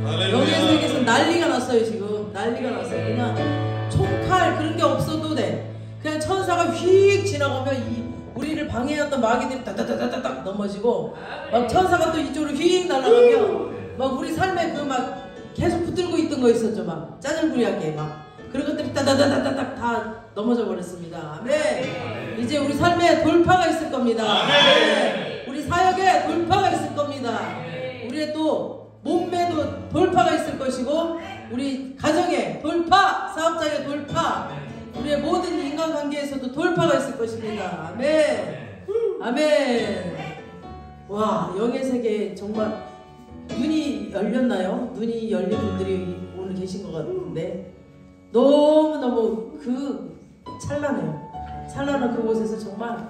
영의 세계에서 난리가 났어요. 지금 난리가 났어요. 그냥 총칼 그런 게 없어도 돼. 그냥 천사가 휙 지나가면 우리를 방해했던 마귀들이 따다다다닥 넘어지고, 막 천사가 또 이쪽으로 휙 날아가면 막 우리 삶에 그 막 계속 붙들고 있던 거 있었죠. 막 짜증부리하게 막 그런 것들이 따다다다닥 다 넘어져 버렸습니다. 아멘. 이제 우리 삶에 돌파가 있을 겁니다. 아멘. 우리 사역에 돌파가 있을 겁니다. 우리의 또 몸매도 돌파가 있을 것이고, 우리 가정에 돌파, 사업장에 돌파, 우리의 모든 인간관계에서도 돌파가 있을 것입니다. 아멘. 아멘. 와, 영의 세계 정말 눈이 열렸나요? 눈이 열린 분들이 오늘 계신 것 같은데 너무너무 그 찬란해요. 찬란한 그곳에서 정말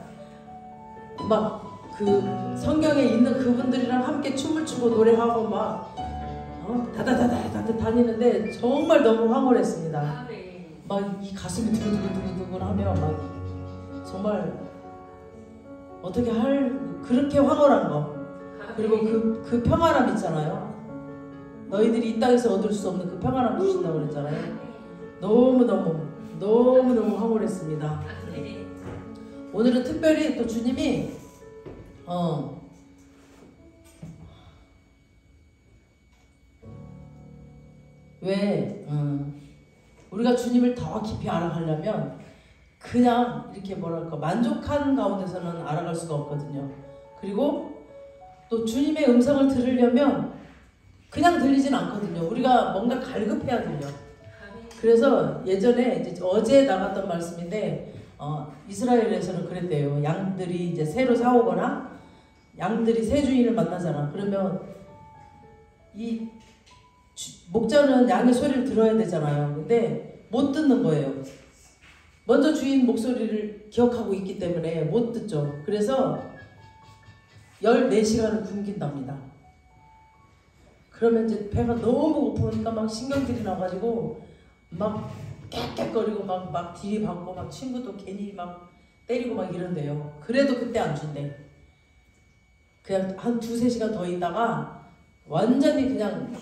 막 그 성경에 있는 그분들이랑 함께 춤을 추고 노래하고 막 다다다다다 다니는데 정말 너무 황홀했습니다. 막 이 가슴이 두근두근두근 하며 막 정말 어떻게 그렇게 황홀한 거, 그리고 그 평안함 있잖아요. 너희들이 이 땅에서 얻을 수 없는 그 평안함 주신다고 그랬잖아요. 너무너무 황홀했습니다. 오늘은 특별히 또 주님이 우리가 주님을 더 깊이 알아가려면 그냥 이렇게 뭐랄까 만족한 가운데서는 알아갈 수가 없거든요. 그리고 또 주님의 음성을 들으려면 그냥 들리진 않거든요. 우리가 뭔가 갈급해야 들려. 그래서 예전에 이제 어제 나갔던 말씀인데 이스라엘에서는 그랬대요. 양들이 이제 새로 사오거나 양들이 새 주인을 만나잖아. 그러면 이 목자는 양의 소리를 들어야 되잖아요. 근데 못 듣는 거예요. 먼저 주인 목소리를 기억하고 있기 때문에 못 듣죠. 그래서 14시간을 굶긴답니다. 그러면 이제 배가 너무 고프니까 막 신경질이 나가지고 막 깨깨거리고 막 들이받고 막 친구도 괜히 막 때리고 막 이런대요. 그래도 그때 안 준대. 그냥 한 2-3시간 더 있다가 완전히 그냥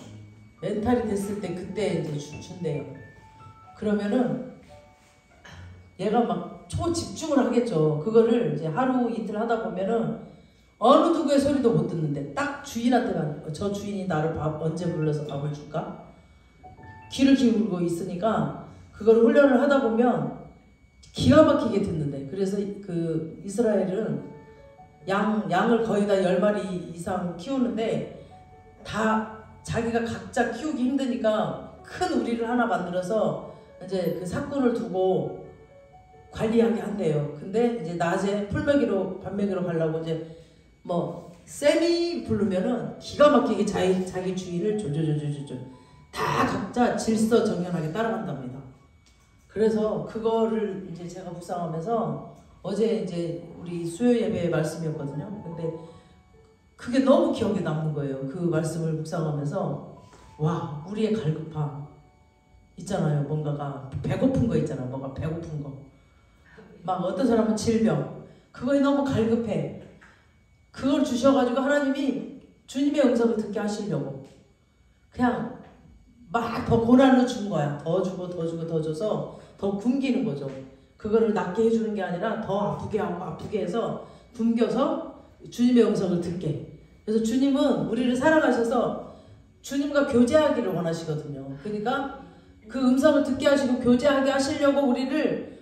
멘탈이 됐을 때 그때 이제 준대요. 그러면은 얘가 막 초집중을 하겠죠. 그거를 이제 하루 이틀 하다 보면은 어느 누구의 소리도 못 듣는데 딱 주인한테만, 저 주인이 나를 언제 불러서 밥을 줄까? 귀를 기울이고 있으니까 그걸 훈련을 하다 보면 기가 막히게 듣는데, 그래서 그 이스라엘은 양을 거의 다 10마리 이상 키우는데 다 자기가 각자 키우기 힘드니까 큰 우리를 하나 만들어서 이제 그 사꾼을 두고 관리하게 한대요. 근데 이제 낮에 풀먹이로 밥 먹이러 가려고 이제 뭐 쌤이 부르면은 기가 막히게 자기 주인을 졸졸졸졸졸 다 각자 질서정연하게 따라간답니다. 그래서 그거를 이제 제가 묵상하면서 어제 이제 우리 수요 예배의 말씀이었거든요. 근데 그게 너무 기억에 남는 거예요. 그 말씀을 묵상하면서 와, 우리의 갈급함 있잖아요. 뭔가가 배고픈 거 있잖아. 뭐가 배고픈 거. 막 어떤 사람은 질병. 그거에 너무 갈급해. 그걸 주셔가지고 하나님이 주님의 음성을 듣게 하시려고 그냥 막 더 고난을 준 거야. 더 주고 더 주고 더 줘서 더 굶기는 거죠. 그거를 낫게 해주는 게 아니라 더 아프게 하고 아프게 해서 굶겨서 주님의 음성을 듣게. 그래서 주님은 우리를 살아가셔서 주님과 교제하기를 원하시거든요. 그러니까 그 음성을 듣게 하시고 교제하게 하시려고 우리를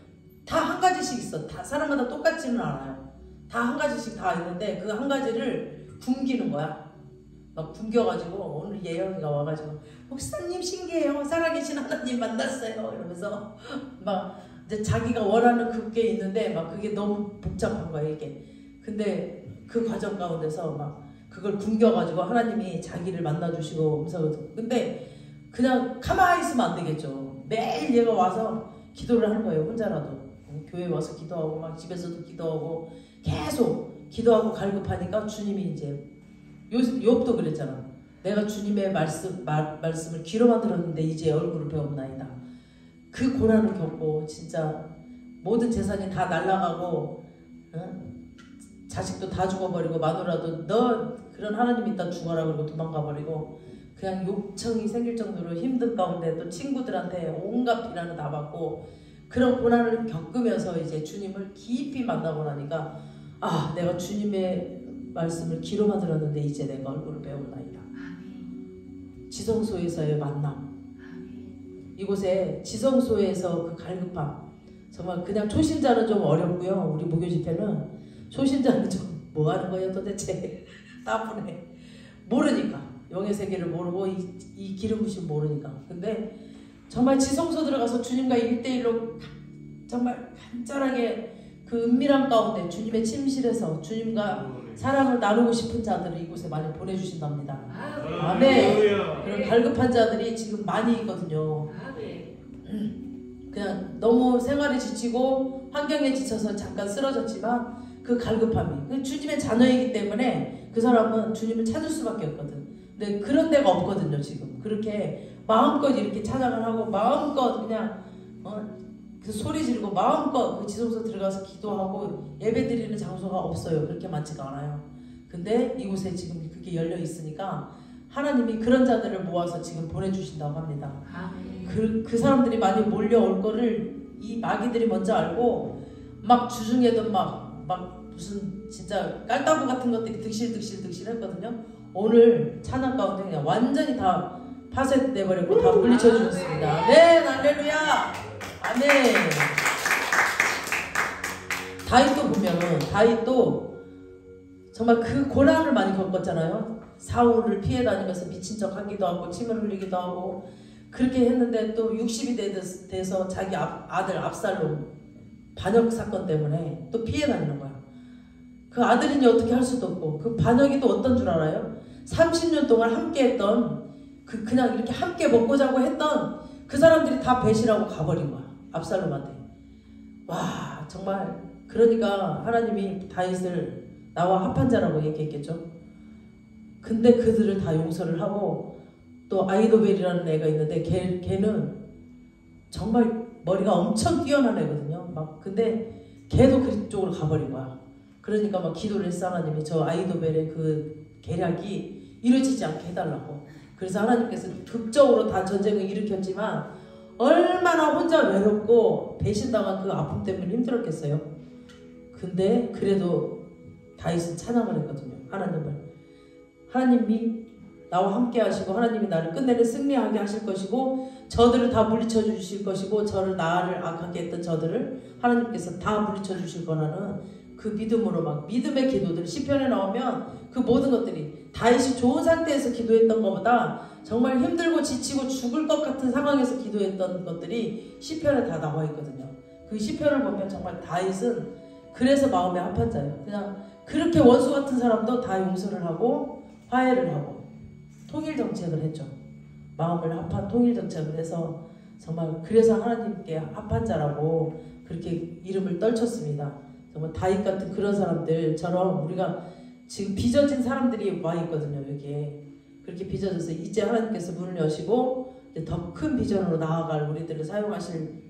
다 한 가지씩 있어. 다 사람마다 똑같지는 않아요. 다 한 가지씩 다 있는데 그 한 가지를 굶기는 거야. 막 굶겨가지고 오늘 예영이가 와가지고 목사님 신기해요. 살아계신 하나님 만났어요. 이러면서 막 이제 자기가 원하는 그게 있는데 막 그게 너무 복잡한 거야 이게. 근데 그 과정 가운데서 막 그걸 굶겨가지고 하나님이 자기를 만나주시고 음성을 듣고. 근데 그냥 가만히 있으면 안 되겠죠. 매일 얘가 와서 기도를 하는 거예요. 혼자라도 교회 와서 기도하고 막 집에서도 기도하고 계속 기도하고 갈급하니까 주님이 이제 욥도 그랬잖아. 내가 주님의 말씀을 귀로만 들었는데 이제 얼굴을 배웠나이다. 그 고난을 겪고 진짜 모든 재산이 다 날아가고 자식도 다 죽어버리고 마누라도 너 그런 하나님 있다 죽어라 그러고 도망가버리고 그냥 욕청이 생길 정도로 힘든 가운데 또 친구들한테 온갖 비난을 다 받고 그런 고난을 겪으면서 이제 주님을 깊이 만나고 나니까 아, 내가 주님의 말씀을 귀로만 들었는데 이제 내가 얼굴을 배우나이다. 지성소에서의 만남. 이곳에 지성소에서 그 갈급함. 정말 그냥 초신자는 좀 어렵고요. 우리 무교 집회는 초신자는 좀 뭐 하는 거예요 도대체. 따분해. 모르니까. 영의 세계를 모르고 이 기름 부심 모르니까. 근데 정말 지성소 들어가서 주님과 1대1로 정말 간절하게 그 은밀한 가운데 주님의 침실에서 주님과 사랑을 나누고 싶은 자들을 이곳에 많이 보내주신답니다. 아멘. 그런 갈급한 자들이 지금 많이 있거든요. 그냥 너무 생활에 지치고 환경에 지쳐서 잠깐 쓰러졌지만 그 갈급함이 주님의 자녀이기 때문에 그 사람은 주님을 찾을 수밖에 없거든. 근데 그런 데가 없거든요. 지금 그렇게 마음껏 이렇게 찬양을 하고 마음껏 그냥 그 소리 지르고 마음껏 그 지성소 들어가서 기도하고 예배 드리는 장소가 없어요. 그렇게 많지가 않아요. 근데 이곳에 지금 그게 열려 있으니까 하나님이 그런 자들을 모아서 지금 보내주신다고 합니다. 그 사람들이 많이 몰려올 거를 이 마귀들이 먼저 알고 막 주중에도 막 무슨 진짜 깔따구 같은 것들이 득실 했거든요. 오늘 찬양 가운데 그냥 완전히 다 파쇄돼버렸고 다 물리쳐 주셨습니다. 네, 할렐루야. 아멘. 다윗도 보면은 다윗도 정말 그 고난을 많이 겪었잖아요. 사울을 피해 다니면서 미친 척 하기도 하고 침을 흘리기도 하고 그렇게 했는데 또 60이 돼서 자기 아들 압살롬 반역 사건 때문에 또 피해 다니는 거야. 그 아들이니 어떻게 할 수도 없고 그 반역이 또 어떤 줄 알아요? 30년 동안 함께 했던 그냥 이렇게 함께 먹고 자고 했던 그 사람들이 다 배신하고 가버린 거야. 압살롬한테. 와, 정말 그러니까 하나님이 다윗을 나와 합한 자라고 얘기했겠죠. 근데 그들을 다 용서를 하고 또 아이도벨이라는 애가 있는데 걔는 정말 머리가 엄청 뛰어난 애거든요. 근데 걔도 그쪽으로 가버린 거야. 그러니까 막 기도를 했어. 하나님이 저 아이도벨의 그 계략이 이루어지지 않게 해달라고. 그래서 하나님께서 극적으로 다 전쟁을 일으켰지만 얼마나 혼자 외롭고 배신당한 그 아픔 때문에 힘들었겠어요. 근데 그래도 다윗은 찬양을 했거든요. 하나님이 나와 함께 하시고 하나님이 나를 끝내는 승리하게 하실 것이고 저들을 다 물리쳐 주실 것이고 나를 악하게 했던 저들을 하나님께서 다 물리쳐 주실 거라는 그 믿음으로 막 믿음의 기도들 시편에 나오면 그 모든 것들이 다윗이 좋은 상태에서 기도했던 것보다 정말 힘들고 지치고 죽을 것 같은 상황에서 기도했던 것들이 시편에 다 나와 있거든요. 그 시편을 보면 정말 다윗은 그래서 마음에 합한 자예요. 그냥 그렇게 원수 같은 사람도 다 용서를 하고 화해를 하고 통일 정책을 했죠. 마음을 합한 통일 정책을 해서 정말 그래서 하나님께 합한 자라고 그렇게 이름을 떨쳤습니다. 정말 다윗 같은 그런 사람들처럼 우리가 지금 빚어진 사람들이 와 있거든요. 여기에 그렇게 빚어져서 이제 하나님께서 문을 여시고 더 큰 비전으로 나아갈 우리들을 사용하실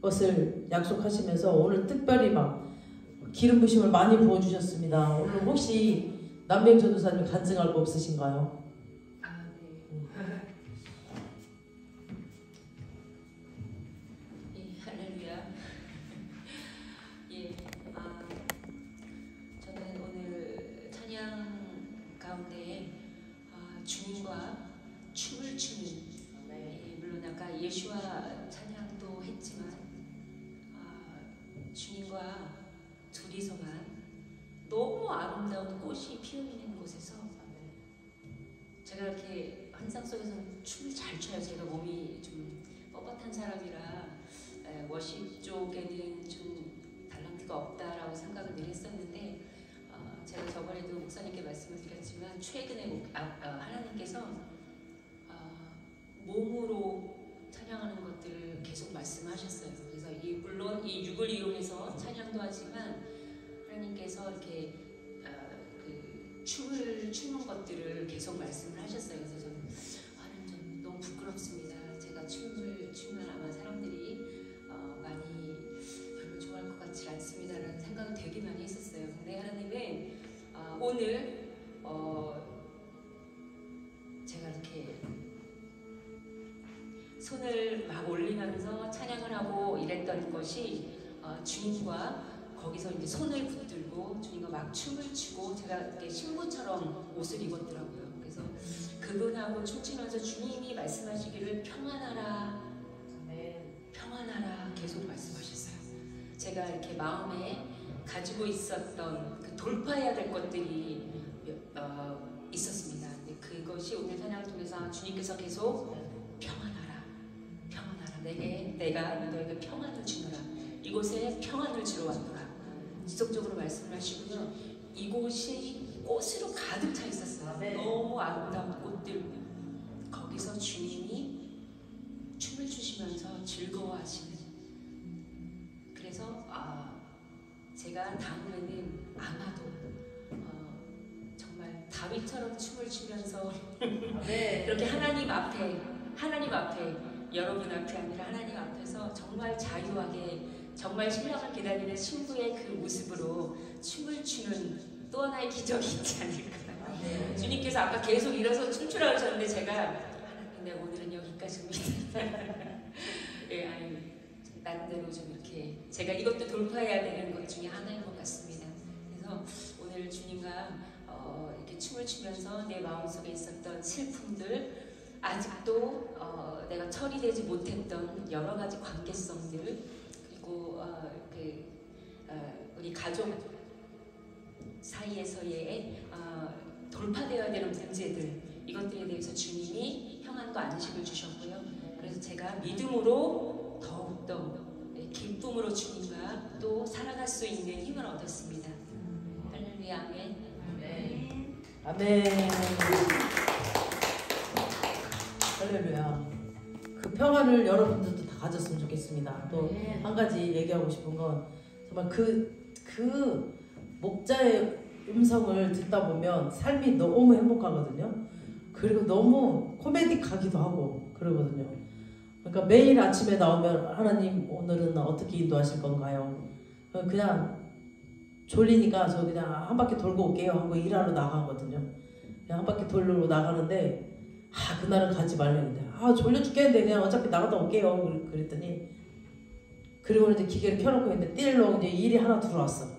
것을 약속하시면서 오늘 특별히 막 기름 부심을 많이 부어주셨습니다. 오늘 혹시 남명 전도사님 간증할 거 없으신가요? 네, 할렐루야. 예, 저는 오늘 찬양 가운데 주님과 춤을 추는, 물론 아까 예수와 찬양도 했지만 주님과 둘이서만 너무 아름다운 꽃이 피어있는 곳에서 제가 이렇게 환상 속에서는 춤을 잘 춰요. 제가 몸이 좀 뻣뻣한 사람이라 워십 쪽에는 좀 달란트가 없다라고 생각을 늘 했었는데 제가 저번에도 목사님께 말씀을 드렸지만 최근에 하나님께서 몸으로 찬양하는 것들을 계속 말씀하셨어요. 그래서 물론 이 육을 이용해서 찬양도 하지만 하나님께서 이렇게 그 춤을 추는 것들을 계속 말씀을 하셨어요. 그래서 저는 좀 너무 부끄럽습니다. 제가 춤을 추면 아마 사람들이 많이 별로 좋아할 것 같지 않습니다라는 생각을 되게 많이 했었어요. 근데 하나님은 오늘 제가 이렇게 손을 막 올리면서 찬양을 하고 이랬던 것이 주님과 거기서 이제 손을 붙들고 주님과 막 춤을 추고 제가 이렇게 신부처럼 옷을 입었더라고요. 그래서 그분하고 춤추면서 주님이 말씀하시기를 평안하라, 평안하라 계속 말씀하셨어요. 제가 이렇게 마음에 가지고 있었던 그 돌파해야 될 것들이 있었습니다. 근데 그것이 오늘 찬양을 통해서 주님께서 계속 평안하라, 평안하라, 내가 너에게 평안을 주노라, 이곳에 평안을 주러 왔노라 지속적으로 말씀을 하시고요. 이곳이 꽃으로 가득 차 있었어요. 너무 아름다운 꽃들. 거기서 주님이 춤을 추시면서 즐거워하시는. 그래서 제가 다음에는 아마도 정말 다윗처럼 춤을 추면서 이렇게 하나님 앞에 여러분 앞에 아니라 하나님 앞에서 정말 자유하게 정말 신랑을 기다리는 신부의 그 모습으로 춤을 추는 또 하나의 기적이 있지 않을까. 주님께서 아까 계속 일어서 춤추라고 하셨는데 제가 하나님 오늘은 여기까지입니다. 나름대로 좀 이렇게 제가 이것도 돌파해야 되는 것 중에 하나인 것 같습니다. 그래서 오늘 주님과 이렇게 춤을 추면서 내 마음속에 있었던 슬픔들, 아직도 내가 처리되지 못했던 여러 가지 관계성들, 그리고 우리 가족 사이에서의 돌파되어야 되는 문제들, 이것들에 대해서 주님이 평안과 안식을 주셨고요. 그래서 제가 믿음으로 더욱더 기쁨으로 주님과 또 살아갈 수 있는 힘을 얻었습니다. 할렐루야. 아멘. 아멘. 할렐루야. 그 평안을 여러분들도 다 가졌으면 좋겠습니다. 또 한 가지 얘기하고 싶은 건 정말 그 목자의 음성을 듣다 보면 삶이 너무 행복하거든요. 그리고 너무 코미디하기도 하고 그러거든요. 그러니까 매일 아침에 나오면 하나님 오늘은 어떻게 인도하실 건가요? 그냥 졸리니까 저 그냥 한 바퀴 돌고 올게요 하고 일하러 나가거든요. 그냥 한 바퀴 돌고 나가는데 그날은 가지 말랬는데 졸려 죽겠는데 그냥 어차피 나갔다 올게요 그랬더니, 그리고 이제 기계를 켜놓고 있는데 띠르렁 이제 일이 하나 들어왔어.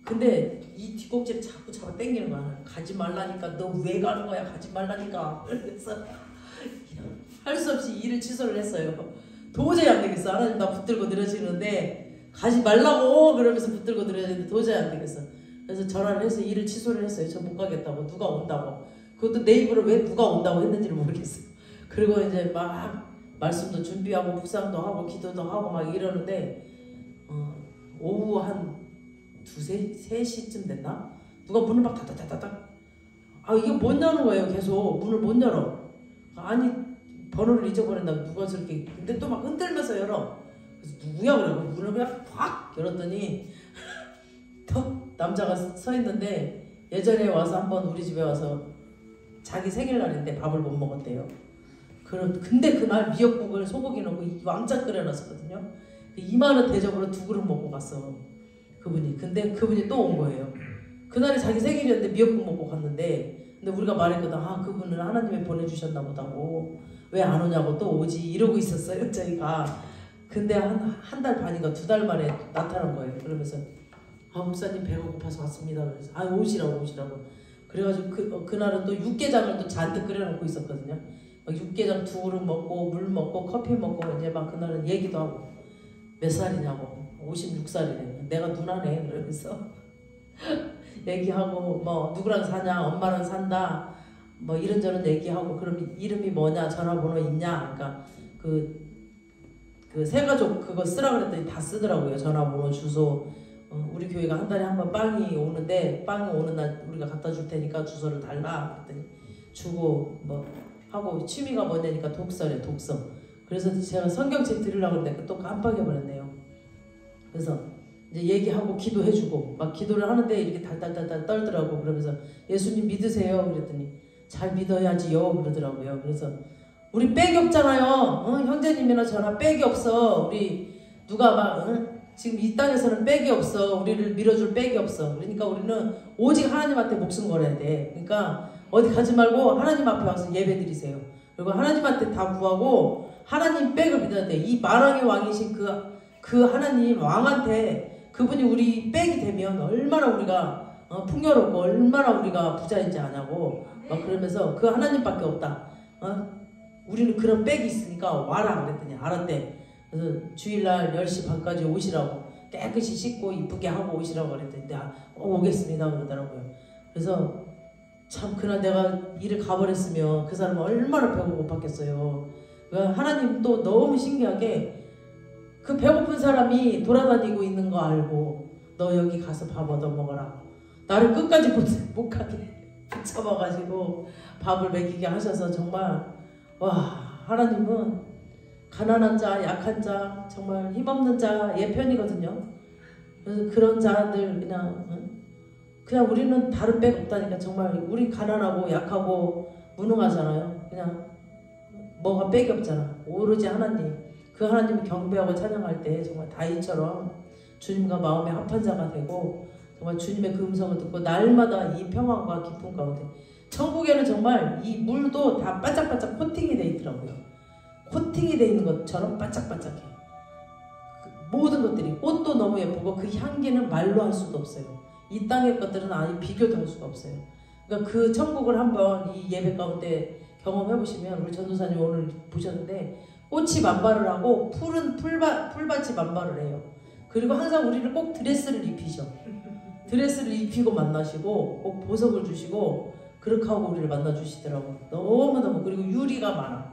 근데 이 뒷꼭지를 자꾸 잡아 당기는 거야. 가지 말라니까. 너 왜 가는 거야? 가지 말라니까. 그래서 할 수 없이 일을 취소를 했어요. 도저히 안 되겠어. 하나님 나 붙들고 늘어지는데 가지 말라고 그러면서 붙들고 늘어지는데 도저히 안 되겠어. 그래서 전화를 해서 일을 취소를 했어요. 저 못 가겠다고. 누가 온다고. 그것도 내 입으로 왜 누가 온다고 했는지를 모르겠어요. 그리고 이제 막 말씀도 준비하고 묵상도 하고 기도도 하고 막 이러는데 오후 한 3시쯤 됐나? 누가 문을 막 다다다다닥 이게 못 여는 거예요. 계속 문을 못 열어. 아니 번호를 잊어버린다고 누가 저렇게. 근데 또 막 흔들면서 열어. 그래서 누구야? 그러고 문을 그냥 확 열었더니 또 남자가 서 있는데 예전에 와서 한번 우리 집에 와서 자기 생일날인데 밥을 못 먹었대요. 근데 그날 미역국을 소고기 넣고 왕창 끓여놨었거든요. 2만원 대접으로 2그릇 먹고 갔어 그분이. 근데 그분이 또 온 거예요. 그날이 자기 생일이었는데 미역국 먹고 갔는데, 근데 우리가 말했거든. 그분은 하나님이 보내주셨나 보다고. 왜 안 오냐고. 또 오지 이러고 있었어요 저희가. 근데 한 달 반인가 2달 만에 나타난 거예요. 그러면서 목사님 배가 고파서 왔습니다. 그래서 오시라고. 그래가지고 그날은 또 육개장을 또 잔뜩 끓여놓고 있었거든요. 막 육개장 2그릇 먹고 물 먹고 커피 먹고 이제 막 그날은 얘기도 하고 몇 살이냐고. 56살이래. 내가 누나네. 그러면서 얘기하고 뭐 누구랑 사냐, 엄마랑 산다, 뭐 이런저런 얘기하고, 그럼 이름이 뭐냐, 전화번호 있냐. 그러니까 그 새가족 그거 쓰라 그랬더니 다 쓰더라고요. 전화번호, 주소. 우리 교회가 한 달에 한 번 빵이 오는데 빵이 오는 날 우리가 갖다 줄 테니까 주소를 달라 그랬더니 주고 뭐 하고, 취미가 뭐냐니까 독서래. 독서. 그래서 제가 성경책 드리려고 했는데 또 깜빡해버렸네요. 그래서 이제 얘기하고 기도해주고 막 기도를 하는데 이렇게 달달달달 떨더라고. 그러면서 예수님 믿으세요? 그랬더니 잘 믿어야지요 그러더라고요. 그래서 우리 백이 없잖아요. 형제님이나 저나 백이 없어. 우리 누가 막 지금 이 땅에서는 백이 없어. 우리를 밀어줄 백이 없어. 그러니까 우리는 오직 하나님한테 목숨 걸어야 돼. 그러니까 어디 가지 말고 하나님 앞에 와서 예배 드리세요. 그리고 하나님한테 다 구하고 하나님 백을 믿어야 돼. 이 만왕의 왕이신 그 하나님 왕한테 그분이 우리 백이 되면 얼마나 우리가 풍요롭고 얼마나 우리가 부자인지 아냐고 막 그러면서 그 하나님밖에 없다. 우리는 그런 백이 있으니까 와라 그랬더니 알았대. 그래서 주일날 10시 반까지 오시라고 깨끗이 씻고 이쁘게 하고 오시라고 그랬더니 오겠습니다 그러더라고요. 그래서 참 그날 내가 일을 가버렸으면 그 사람은 얼마나 배고 고팠겠어요. 하나님 또 너무 신기하게 그 배고픈 사람이 돌아다니고 있는 거 알고 너 여기 가서 밥 얻어 먹어라. 나를 끝까지 못 가게 붙잡아가지고 밥을 먹이게 하셔서 정말 와 하나님은 가난한 자, 약한 자, 정말 힘없는 자의 편이거든요. 그래서 그런 자들 그냥 우리는 다른 백 없다니까. 정말 우리 가난하고 약하고 무능하잖아요. 그냥 뭐가 백이 없잖아. 오로지 하나님. 그 하나님을 경배하고 찬양할 때 정말 다윗처럼 주님과 마음의 합한 자가 되고 정말 주님의 그 음성을 듣고 날마다 이 평안과 기쁨 가운데 천국에는 정말 이 물도 다 반짝반짝 코팅이 돼 있더라고요. 코팅이 돼 있는 것처럼 반짝반짝해. 모든 것들이 꽃도 너무 예쁘고 그 향기는 말로 할 수도 없어요. 이 땅의 것들은 아니 비교도 할 수가 없어요. 그러니까 그 천국을 한번 이 예배 가운데 경험해 보시면 우리 전도사님 오늘 보셨는데 꽃이 만발을 하고 푸른 풀밭이 만발을 해요. 그리고 항상 우리를 꼭 드레스를 입히셔. 드레스를 입히고 만나시고 꼭 보석을 주시고 그렇게 하고 우리를 만나 주시더라고. 너무너무. 그리고 유리가 많아.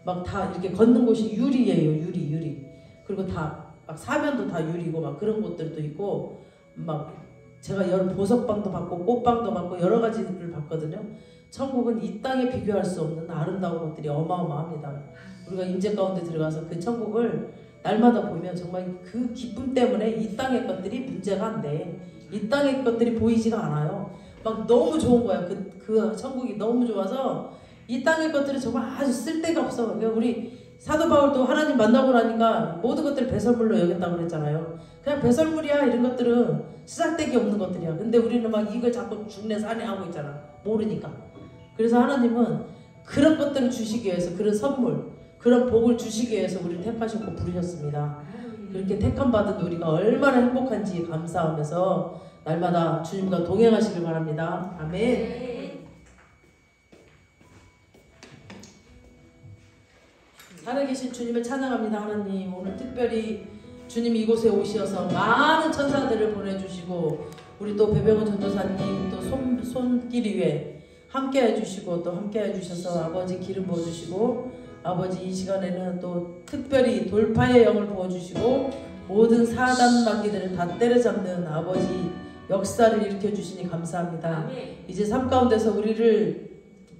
막 다 이렇게 걷는 곳이 유리예요. 유리. 그리고 다 막 사면도 다 유리고 막 그런 곳들도 있고 막 제가 여러 보석방도 받고 꽃방도 받고 여러 가지를 봤거든요. 천국은 이 땅에 비교할 수 없는 아름다운 것들이 어마어마합니다. 우리가 임재 가운데 들어가서 그 천국을 날마다 보면 정말 그 기쁨 때문에 이 땅의 것들이 문제가 안 돼. 이 땅의 것들이 보이지가 않아요. 막 너무 좋은 거야. 그 천국이 너무 좋아서 이 땅의 것들은 정말 아주 쓸데가 없어. 그러니까 우리 사도 바울도 하나님 만나고 나니까 모든 것들을 배설물로 여겼다고 그랬잖아요. 그냥 배설물이야. 이런 것들은 쓰잘데기 없는 것들이야. 근데 우리는 막 이걸 자꾸 중내 산해하고 있잖아. 모르니까. 그래서 하나님은 그런 것들을 주시기 위해서 그런 선물, 그런 복을 주시기 위해서 우리를 택하셨고 부르셨습니다. 그렇게 택함 받은 우리가 얼마나 행복한지 감사하면서 날마다 주님과 동행하시길 바랍니다. 아멘. 살아계신 주님을 찬양합니다. 하나님 오늘 특별히 주님이 이곳에 오셔서 많은 천사들을 보내주시고 우리 또 배병호 전도사님 또 손길 위에 함께 해주시고 또 함께 해주셔서 아버지 기름 부어주시고 아버지 이 시간에는 또 특별히 돌파의 영을 부어주시고 모든 사단 마귀들을 다 때려잡는 아버지 역사를 일으켜주시니 감사합니다. 이제 삶 가운데서 우리를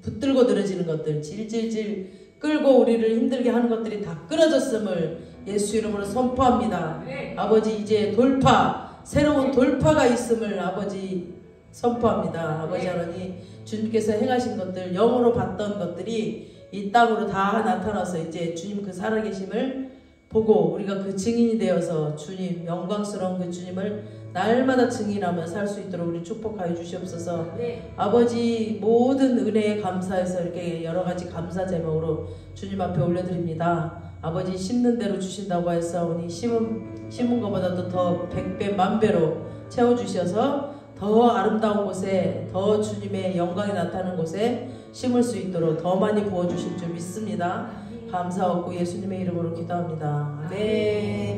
붙들고 늘어지는 것들 질질질 끌고 우리를 힘들게 하는 것들이 다 끊어졌음을 예수 이름으로 선포합니다. 아버지 이제 돌파 새로운 돌파가 있음을 아버지 선포합니다. 아버지 하나님 주님께서 행하신 것들 영으로 봤던 것들이 이 땅으로 다 나타나서 이제 주님 그 살아계심을 보고 우리가 그 증인이 되어서 주님 영광스러운 그 주님을 날마다 증인하며 살 수 있도록 우리 축복하여 주시옵소서. 아버지 모든 은혜에 감사해서 이렇게 여러가지 감사 제목으로 주님 앞에 올려드립니다. 아버지 심는 대로 주신다고 해서 우리 심은 것보다도 더 100배 만배로 채워주셔서 더 아름다운 곳에 더 주님의 영광이 나타나는 곳에 심을 수 있도록 더 많이 부어주실 줄 믿습니다. 감사하고 예수님의 이름으로 기도합니다. 아멘.